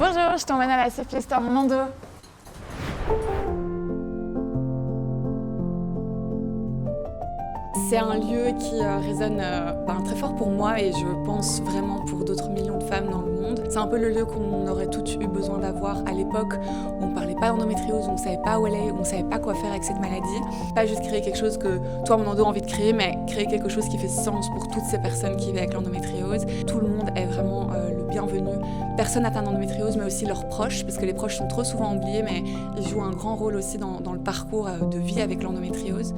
Bonjour, je t'emmène à la Syphilis Store Mondo. C'est un lieu qui résonne très fort pour moi et je pense vraiment pour d'autres millions de femmes dans le monde. C'est un peu le lieu qu'on aurait toutes eu besoin d'avoir à l'époque où on ne parlait pas d'endométriose, où on ne savait pas où aller, où on ne savait pas quoi faire avec cette maladie. Pas juste créer quelque chose que toi, mon endo, a envie de créer, mais créer quelque chose qui fait sens pour toutes ces personnes qui vivent avec l'endométriose. Tout le monde est vraiment le bienvenu. Personne atteint d'endométriose, mais aussi leurs proches, parce que les proches sont trop souvent oubliés, mais ils jouent un grand rôle aussi dans le parcours de vie avec l'endométriose.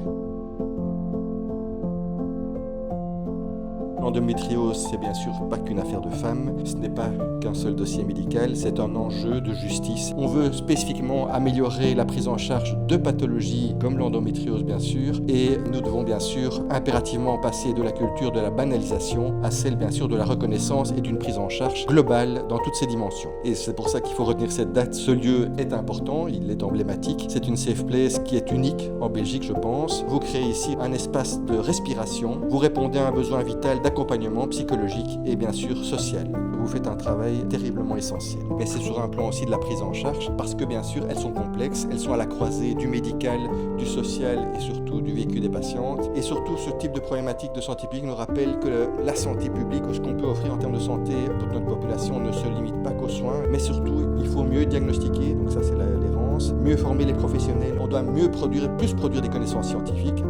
L'endométriose, c'est bien sûr pas qu'une affaire de femmes, ce n'est pas qu'un seul dossier médical, c'est un enjeu de justice. On veut spécifiquement améliorer la prise en charge de pathologies comme l'endométriose bien sûr, et nous devons bien sûr impérativement passer de la culture de la banalisation à celle bien sûr de la reconnaissance et d'une prise en charge globale dans toutes ses dimensions. Et c'est pour ça qu'il faut retenir cette date. Ce lieu est important, il est emblématique, c'est une safe place qui est unique en Belgique je pense. Vous créez ici un espace de respiration, vous répondez à un besoin vital d'accompagnement psychologique et bien sûr social. Vous faites un travail terriblement essentiel. Mais c'est sur un plan aussi de la prise en charge parce que bien sûr elles sont complexes, elles sont à la croisée du médical, du social et surtout du vécu des patientes. Et surtout ce type de problématique de santé publique nous rappelle que la santé publique ou ce qu'on peut offrir en termes de santé pour notre population ne se limite pas qu'aux soins, mais surtout il faut mieux diagnostiquer, donc ça c'est l'errance, mieux former les professionnels, on doit mieux produire, plus produire des connaissances scientifiques.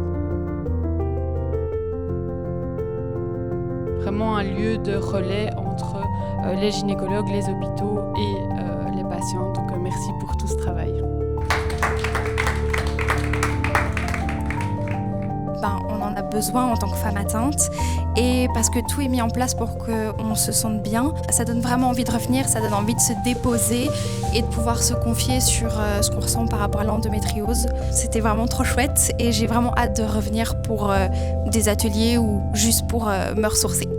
Vraiment un lieu de relais entre les gynécologues, les hôpitaux et les patients. Donc merci pour tout ce travail. On en a besoin en tant que femme atteinte et parce que tout est mis en place pour qu'on se sente bien. Ça donne vraiment envie de revenir, ça donne envie de se déposer et de pouvoir se confier sur ce qu'on ressent par rapport à l'endométriose. C'était vraiment trop chouette et j'ai vraiment hâte de revenir pour des ateliers ou juste pour me ressourcer.